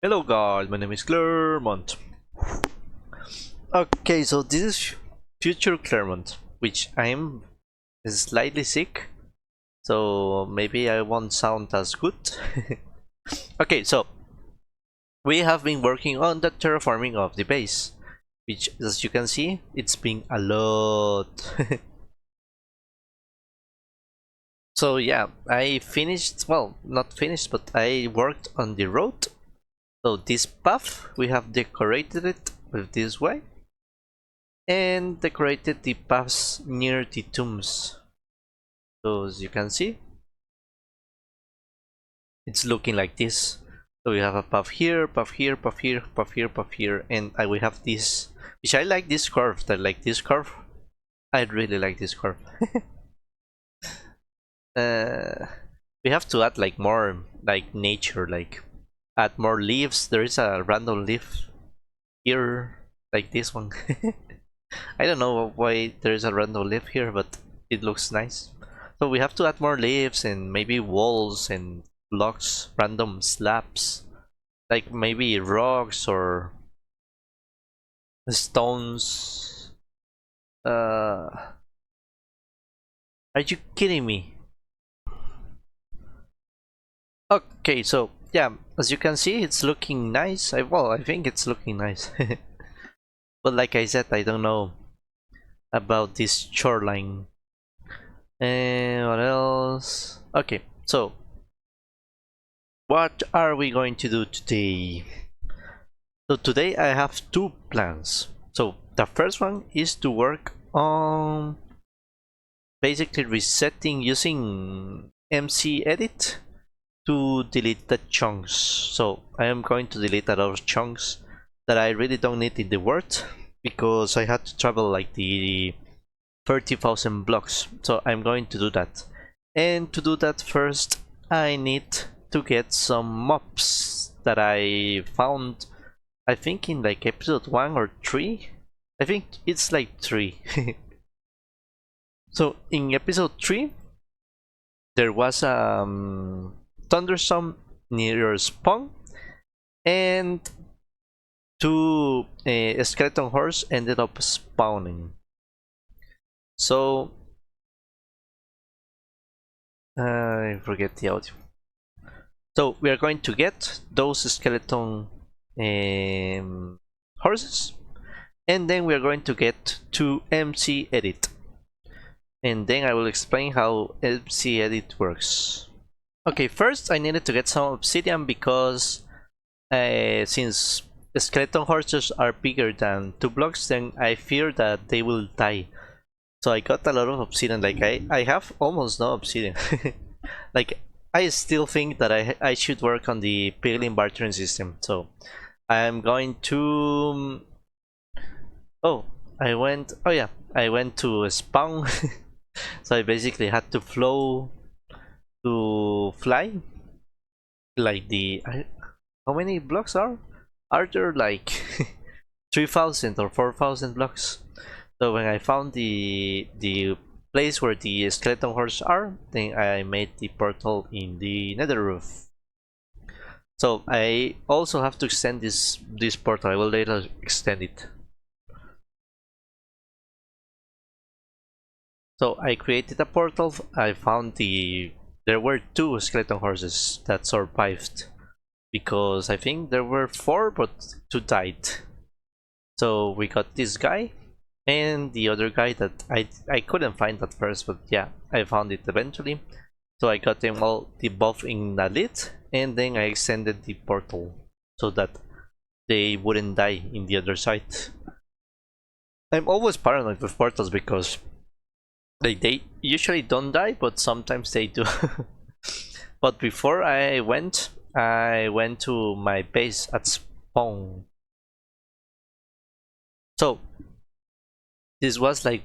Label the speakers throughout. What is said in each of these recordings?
Speaker 1: Hello guys, my name is Clermont. Okay, so this is future Clermont, which I'm slightly sick, so maybe I won't sound as good. Okay, so we have been working on the terraforming of the base, which as you can see, it's been a lot. So yeah, I finished, well, not finished, but I worked on the road. So this path, we have decorated it with this way and decorated the paths near the tombs. So as you can see, it's looking like this. So we have a path here, path here, path here, path here, path here, and we have this, which I like this curve. I like this curve. I really like this curve. We have to add like more like nature, like add more leaves. There is a random leaf here, like this one. I don't know why there is a random leaf here, but it looks nice. So we have to add more leaves and maybe walls and blocks, random slabs, like maybe rocks or stones. Are you kidding me? Okay, so yeah, as you can see, it's looking nice. Well, I think it's looking nice. But like I said, I don't know about this shoreline. And what else? Okay, so what are we going to do today? So today I have two plans. So the first one is to work on basically resetting using MCAedit to delete the chunks. So I am going to delete a lot of chunks that I really don't need in the world. because I had to travel like the 30,000 blocks. So I'm going to do that. And to do that, first I need to get some mobs that I found, I think in like episode 1 or 3. I think it's like 3. So in episode 3 there was thunderstorm near your spawn, and two skeleton horse ended up spawning. So I forget the audio. So we are going to get those skeleton horses, and then we are going to get to MCEdit, and then I will explain how MCEdit works. Okay, first I needed to get some obsidian because since the skeleton horses are bigger than 2 blocks, then I fear that they will die. So I got a lot of obsidian. Like I have almost no obsidian. Like I still think that I should work on the piglin bartering system. So I'm going to oh yeah, I went to spawn. So I basically had to fly like the how many blocks are there, like 3,000 or 4,000 blocks. So when I found the place where the skeleton horse are, then I made the portal in the nether roof. So I also have to extend this portal. I will later extend it. So I created a portal. I found there were 2 skeleton horses that survived, because I think there were 4 but 2 died. So we got this guy and the other guy that I couldn't find at first, but yeah, I found it eventually. So I got them all both in the lid, and then I extended the portal so that they wouldn't die in the other side. I'm always paranoid with portals because they usually don't die, but sometimes they do. But before I went to my base at spawn. So this was like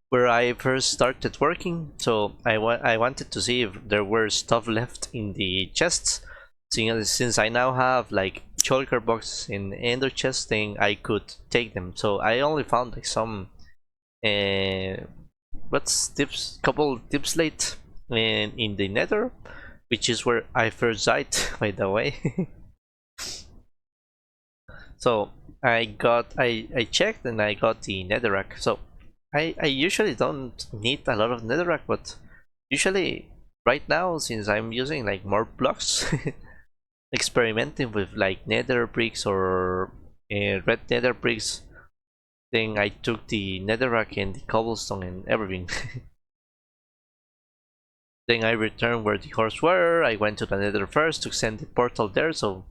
Speaker 1: where I first started working. So I wanted to see if there were stuff left in the chests. Since I now have like shulker boxes in ender chests, then I could take them. So I only found like some couple tips late in the nether, which is where I first died, by the way. So I checked and I got the netherrack. So I usually don't need a lot of netherrack, but usually right now, since I'm using like more blocks, experimenting with like nether bricks or red nether bricks, then I took the netherrack and the cobblestone and everything. Then I returned where the horse were. I went to the nether first to send the portal there. So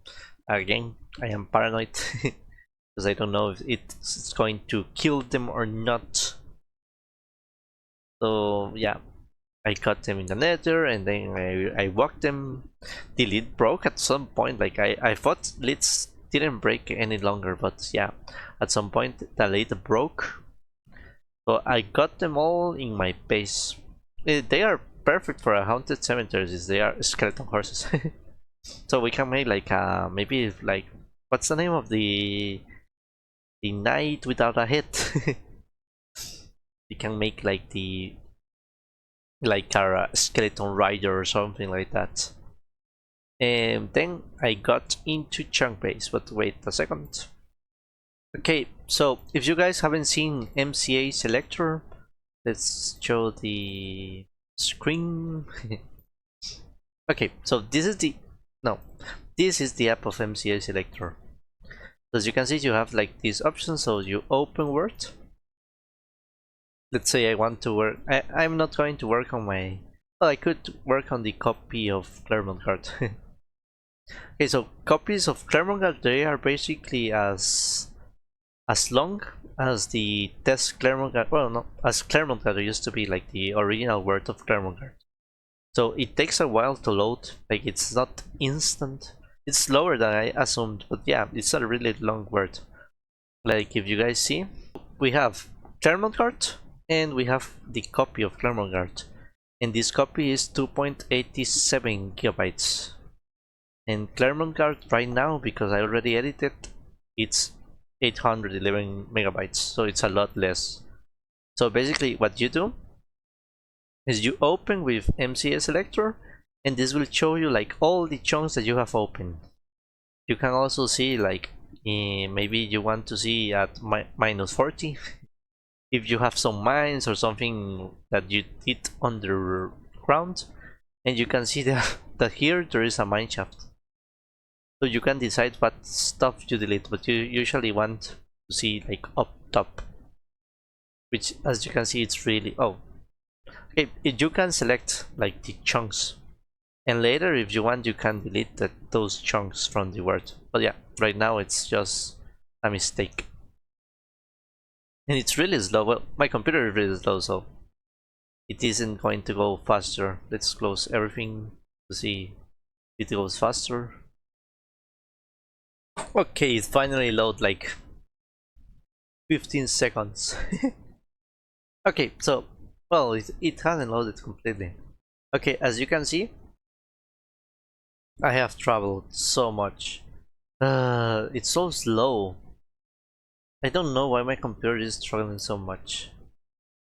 Speaker 1: again, I am paranoid because I don't know if it's going to kill them or not. So yeah, I got them in the nether, and then I walked them. The lid broke at some point. Like I thought lids didn't break any longer, but yeah, at some point the lid broke. So I got them all in my base. They are perfect for a haunted cemetery, as they are skeleton horses. So we can make like maybe like, what's the name of the knight without a head? We can make like our skeleton rider or something like that. And then I got into chunk base, but wait a second. Okay, so if you guys haven't seen MCAselector, let's show the screen. Okay, so this is the app of MCAselector. As you can see, you have like these options. So you open Word. Let's say I want to work. I'm not going to work on my. Well, I could work on the copy of Clermontgard. Okay, so copies of Clermontgard, they are basically as long as the test Clermontgard. Well, no, as Clermontgard used to be, like the original word of Clermontgard. So it takes a while to load. Like it's not instant. It's slower than I assumed, but yeah, it's a really long word. Like if you guys see, we have Clermontgard and we have the copy of Clermontgard, and this copy is 2.87 gigabytes. And Clermontgard right now, because I already edited, it's 811 megabytes, so it's a lot less. So basically what you do is you open with MCAselector, and this will show you like all the chunks that you have opened. You can also see like maybe you want to see at minus 40 if you have some mines or something that you did underground, and you can see that here there is a mine shaft. So you can decide what stuff you delete, but you usually want to see like up top, which as you can see it's really okay. You can select like the chunks, and later if you want you can delete those chunks from the word, but yeah, right now it's just a mistake. And it's really slow. Well, my computer is really slow, so it isn't going to go faster. Let's close everything to see if it goes faster. Okay, it finally load like 15 seconds. Okay, so well, it hasn't loaded completely. Okay, as you can see, I have traveled so much. It's so slow. I don't know why my computer is struggling so much.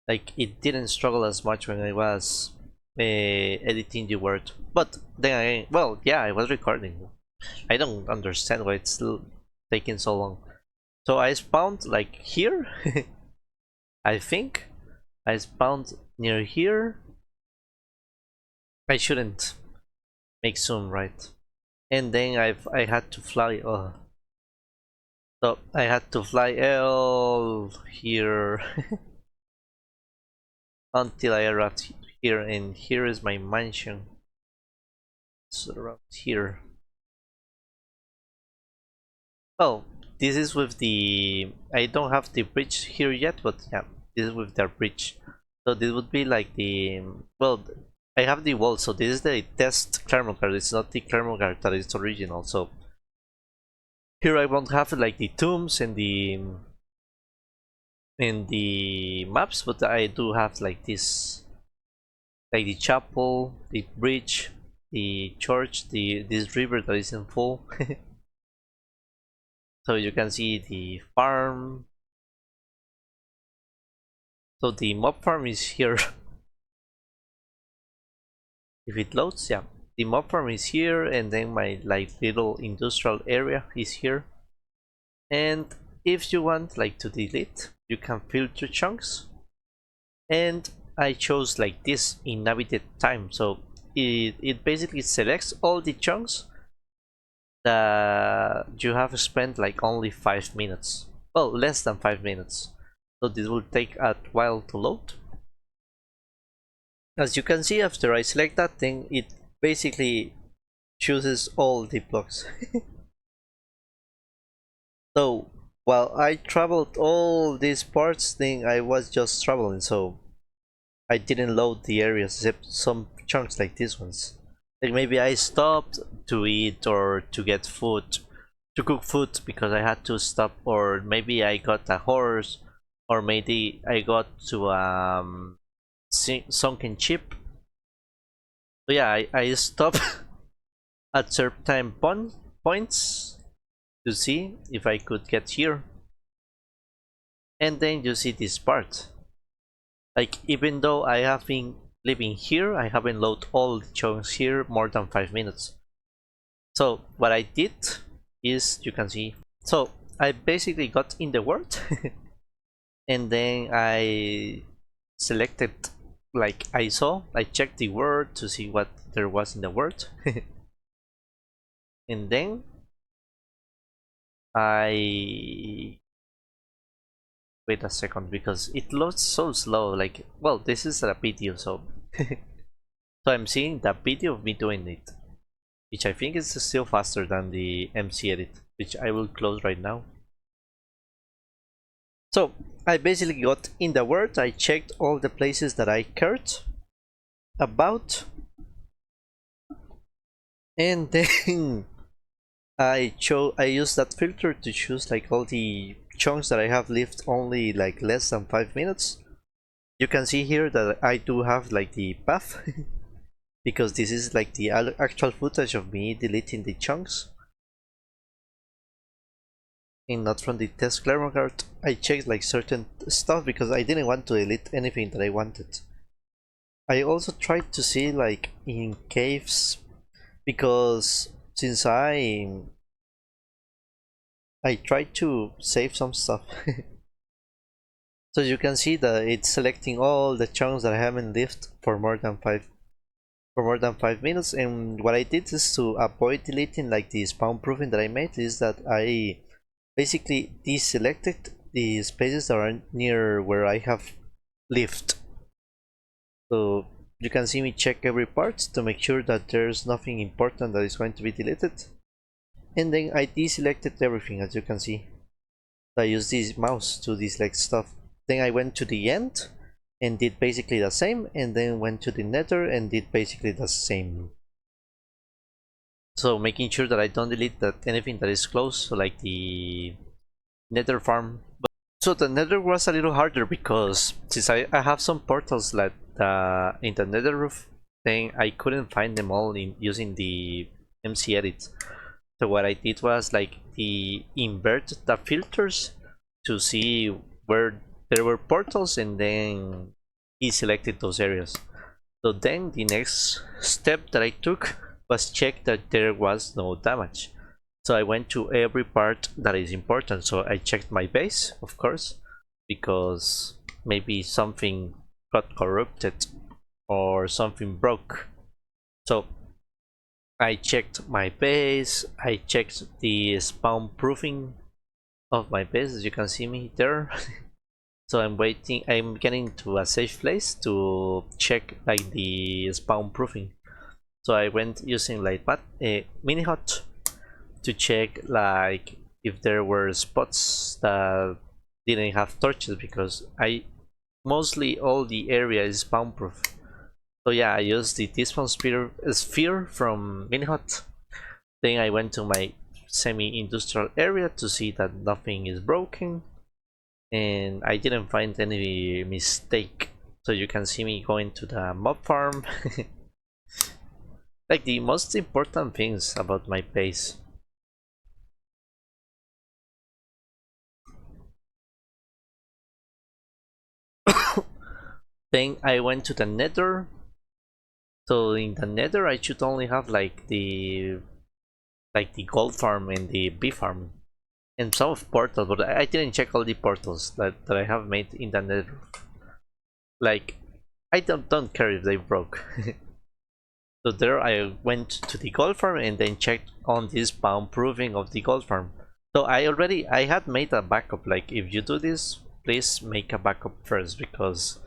Speaker 1: Like it didn't struggle as much when I was editing the word, but then I, well, yeah, I was recording. I don't understand why it's still taking so long. So I spawned like here. I think I spawned near here. I shouldn't make zoom, right? And then I had to fly. So I had to fly all here until I arrived here, and here is my mansion. It's around here. Oh, this is with the, I don't have the bridge here yet, but yeah, this is with the bridge. So this would be like the, well, I have the wall, so this is the test Clermontgard. It's not the Clermontgard that is original. So here I won't have like the tombs and the maps, but I do have like this, like the chapel, the bridge, the church, this river that is in full. So you can see the farm. So the mob farm is here. If it loads, yeah, the mob farm is here, and then my like little industrial area is here. And if you want like to delete, you can filter chunks, and I chose like this inhabited time, so it basically selects all the chunks that you have spent like only 5 minutes, well, less than 5 minutes. So this will take a while to load. As you can see, after I select that thing, it basically chooses all the blocks. So while I traveled all these parts, then I was just traveling, so I didn't load the areas except some chunks like these ones. Like maybe I stopped to eat or to get food, to cook food because I had to stop, or maybe I got a horse, or maybe I got to sunken ship. So yeah, I stopped at certain points to see if I could get here. And then you see this part. Like even though I have been living here, I haven't loaded all the chunks here more than 5 minutes. So what I did is, you can see, so I basically got in the world and then I selected, like I checked the word to see what there was in the word. And then I wait a second because it loads so slow. Like, well, this is a video, so so I'm seeing the video of me doing it, which I think is still faster than the MC edit, which I will close right now. So I basically got in the word, I checked all the places that I cared about, and then I used that filter to choose like all the chunks that I have lived only like less than 5 minutes. You can see here that I do have like the path because this is like the actual footage of me deleting the chunks and not from the test Clermontgard. I checked like certain stuff because I didn't want to delete anything that I wanted. I also tried to see like in caves because since I tried to save some stuff. So you can see that it's selecting all the chunks that I haven't lived for more than 5 minutes, and what I did is to avoid deleting like the spawn proofing that I made is that I basically deselected the spaces that are near where I have lived. So you can see me check every part to make sure that there's nothing important that is going to be deleted, and then I deselected everything, as you can see. I used this mouse to deselect stuff. Then I went to the end and did basically the same, and then went to the nether and did basically the same. So making sure that I don't delete anything that is close, so like the nether farm. So the nether was a little harder because since I have some portals like in the nether roof, then I couldn't find them all in using the MC edit. So what I did was like invert the filters to see where there were portals, and then he selected those areas. So then the next step that I took was check that there was no damage. So I went to every part that is important. So I checked my base, of course, because maybe something got corrupted or something broke. So I checked my base, I checked the spawn proofing of my base, as you can see me there. So I'm getting to a safe place to check like the spawn proofing. So I went using like mini hut to check like if there were spots that didn't have torches, because mostly all the area is spawn proof. So yeah, I used the Tispan sphere from mini hut. Then I went to my semi-industrial area to see that nothing is broken, and I didn't find any mistake. So you can see me going to the mob farm. Like the most important things about my base. Then I went to the nether. So in the nether I should only have like the gold farm and the bee farm and some of portals, but I didn't check all the portals that I have made in the nether. Like I don't care if they broke. So there I went to the gold farm and then checked on this spawn proofing of the gold farm. So I had made a backup, like if you do this, please make a backup first, because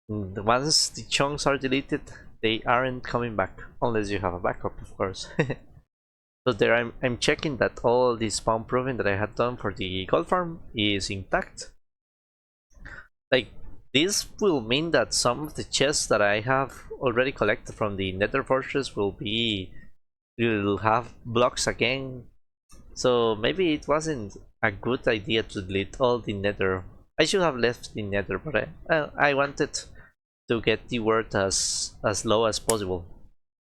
Speaker 1: once the chunks are deleted, they aren't coming back, unless you have a backup, of course. So there I'm checking that all the spawn proofing that I had done for the gold farm is intact. Like this will mean that some of the chests that I have already collected from the nether fortress will have blocks again. So maybe it wasn't a good idea to delete all the nether. I should have left the nether, but I wanted to get the word as low as possible.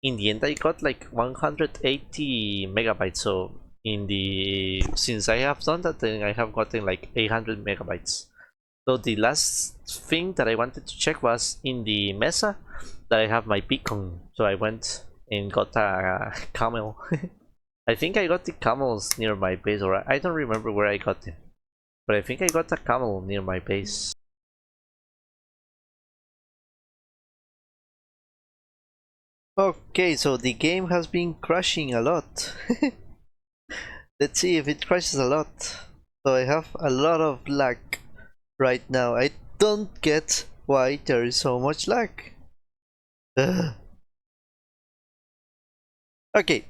Speaker 1: In the end I got like 180 megabytes, so since I have done that, then I have gotten like 800 megabytes. So the last thing that I wanted to check was in the mesa that I have my beacon. So I went and got a camel. I think I got the camels near my base, or I don't remember where I got them, but I think I got a camel near my base. Okay, so the game has been crashing a lot. Let's see if it crashes a lot. So I have a lot of lag right now. I don't get why there is so much lag. Ugh. Okay.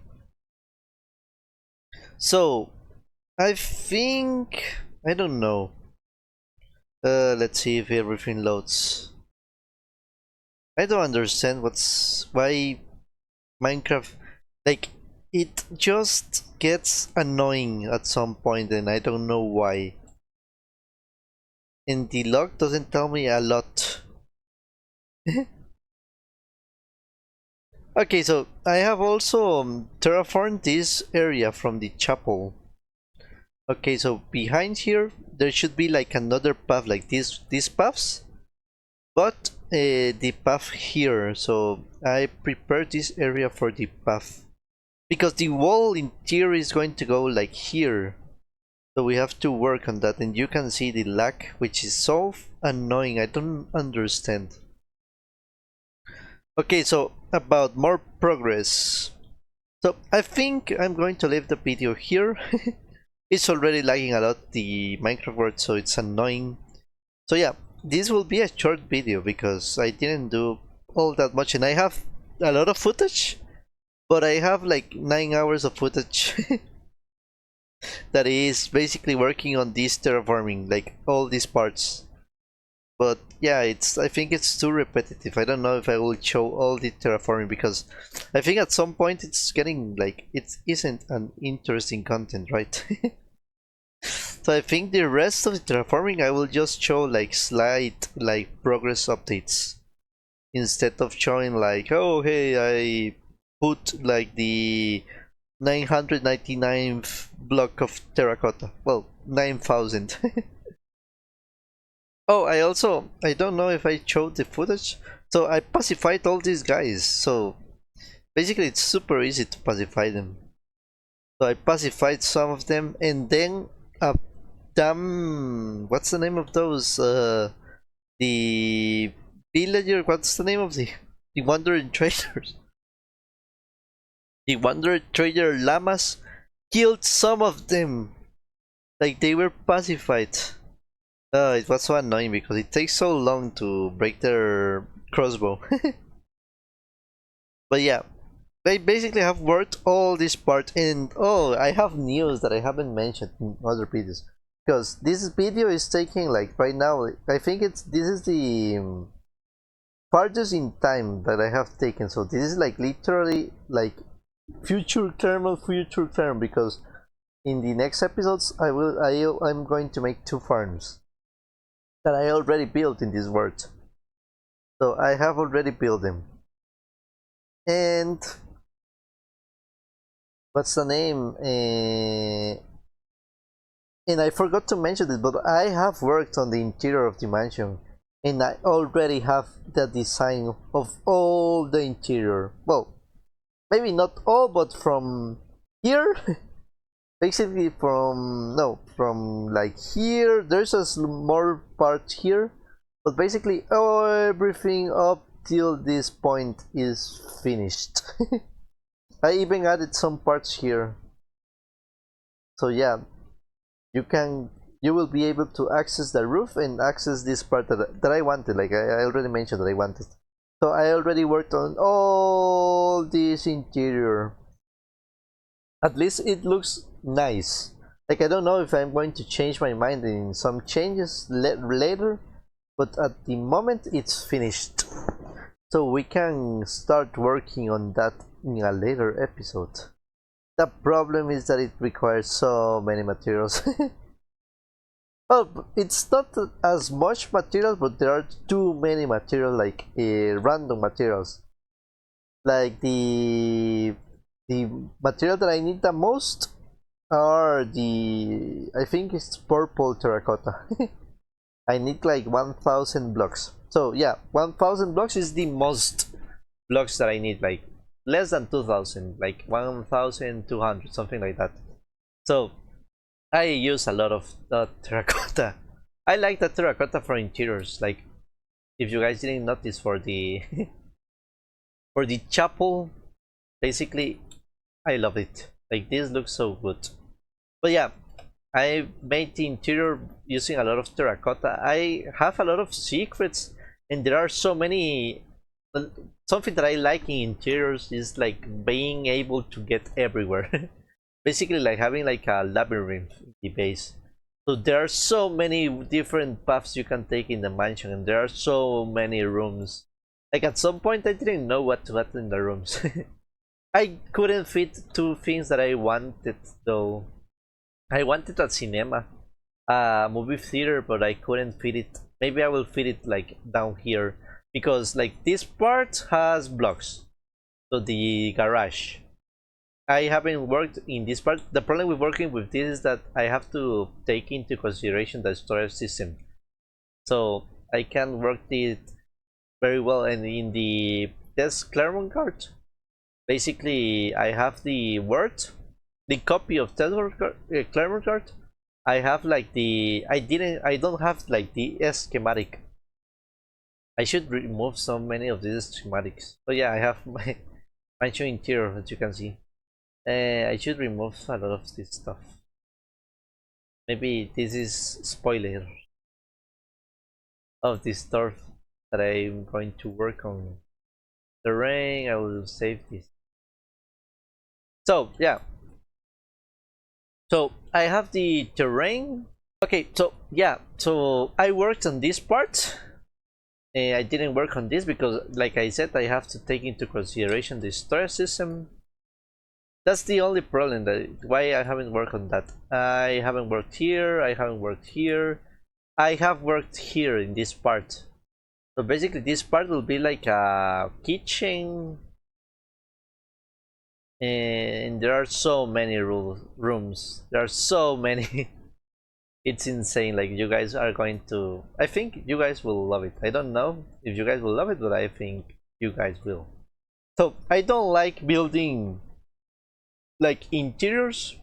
Speaker 1: So I think, I don't know. Let's see if everything loads. I don't understand why Minecraft, like, it just gets annoying at some point, and I don't know why. and the log doesn't tell me a lot. Okay, so I have also terraformed this area from the chapel. Okay, so behind here there should be like another path like these paths, but the path here. So I prepared this area for the path because the wall in theory is going to go like here. So we have to work on that, and you can see the lag, which is so annoying. I don't understand. Okay, so about more progress. So I think I'm going to leave the video here. It's already lagging a lot, the Minecraft world, so it's annoying. So yeah, this will be a short video because I didn't do all that much, and I have a lot of footage, but I have like 9 hours of footage that is basically working on this terraforming, like all these parts. But yeah, I think it's too repetitive. I don't know if I will show all the terraforming because I think at some point it's getting like it isn't an interesting content, right? So I think the rest of the terraforming I will just show like slight like progress updates instead of showing like, oh hey, I put like the 999th block of terracotta. Well, 9,000. Oh, I don't know if I showed the footage. So I pacified all these guys. So basically it's super easy to pacify them. So I pacified some of them, and then damn, what's the name of those? The villager, what's the name of the wandering traders? The wandering trader llamas killed some of them. Like they were pacified. It was so annoying because it takes so long to break their crossbow. But yeah, I basically have worked all this part, and oh, I have news that I haven't mentioned in other videos. Because this video is taking like right now, I think this is the farthest in time that I have taken. So this is like literally like future term because in the next episodes I'm going to make 2 farms that I already built in this world. So I have already built them. And what's the name? And I forgot to mention this, but I have worked on the interior of the mansion, and I already have the design of all the interior. Well, maybe not all, but from here. Basically from like here, there's a more part here, but basically everything up till this point is finished. I even added some parts here. So yeah, you will be able to access the roof and access this part that I wanted, like I already mentioned that I wanted. So I already worked on all this interior. At least it looks nice. Like I don't know if I'm going to change my mind in some changes later, but at the moment it's finished. So we can start working on that in a later episode. The problem is that it requires so many materials. Well, it's not as much material, but there are too many material, like random materials. Like the material that I need the most are I think it's purple terracotta. I need like 1,000 blocks. So yeah, 1,000 blocks is the most blocks that I need, like less than 2,000, like 1,200, something like that. So I use a lot of terracotta. I like the terracotta for interiors. Like if you guys didn't notice, for the for the chapel, basically I love it. Like this looks so good. But yeah, I made the interior using a lot of terracotta. I have a lot of secrets, and there are so many. Something that I like in interiors is like being able to get everywhere. Basically like having like a labyrinth in the base. So there are so many different paths you can take in the mansion, and there are so many rooms. Like at some point I didn't know what to add in the rooms. I couldn't fit 2 things that I wanted though. I wanted a cinema, a movie theater, but I couldn't fit it. Maybe I will fit it like down here, because like this part has blocks. So the garage, I haven't worked in this part. The problem with working with this is that I have to take into consideration the storage system. So I can work it very well. And in the test Clermontgard, basically I have the word, the copy of Clermontgard. I have like I don't have like the schematic. I should remove so many of these schematics. So yeah, I have my mansion interior, as you can see. I should remove a lot of this stuff. Maybe this is spoiler of this stuff that I'm going to work on. The rain, I will save this. So yeah, so I have the terrain. Okay, so yeah, so I worked on this part. I didn't work on this because, like I said, I have to take into consideration the storage system. That's the only problem, that why I haven't worked on that. I haven't worked here, I haven't worked here. I have worked here in this part. So basically this part will be like a kitchen. And there are so many rooms. There are so many. It's insane. Like, you guys are going to... I think you guys will love it. I don't know if you guys will love it, but I think you guys will. So I don't like building like interiors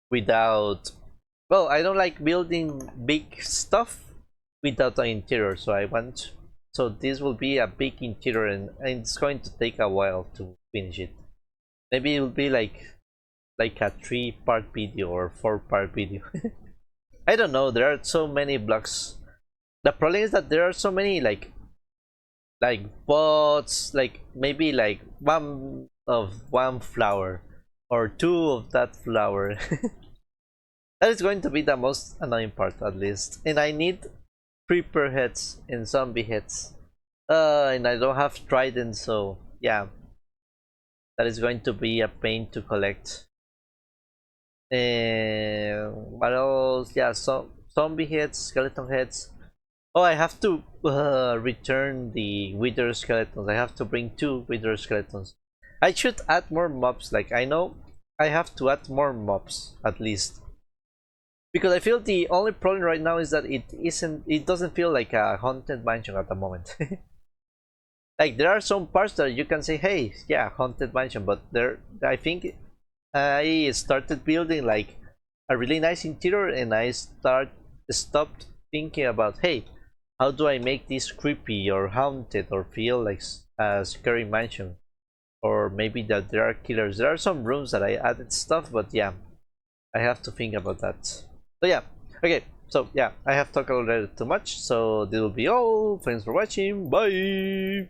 Speaker 1: without, well, I don't like building big stuff without an interior. So I want, so this will be a big interior, and it's going to take a while to finish it. Maybe it will be like a 3-part video or 4-part video. I don't know, there are so many blocks. The problem is that there are so many like pots, like maybe like one flower or 2 of that flower. That is going to be the most annoying part, at least. And I need creeper heads and zombie heads. And I don't have trident, so yeah. That is going to be a pain to collect. And what else? Yeah, so zombie heads, skeleton heads. Oh, I have to return the wither skeletons. I have to bring 2 wither skeletons. I should add more mobs. Like, I know I have to add more mobs at least, because I feel the only problem right now is that it doesn't feel like a haunted mansion at the moment. Like, there are some parts that you can say, hey, yeah, haunted mansion, but there, I think I started building like a really nice interior, and I stopped thinking about, hey, how do I make this creepy or haunted or feel like a scary mansion, or maybe that there are killers. There are some rooms that I added stuff, but yeah, I have to think about that. So yeah, okay, so yeah, I have talked already too much, so this will be all. Thanks for watching, bye.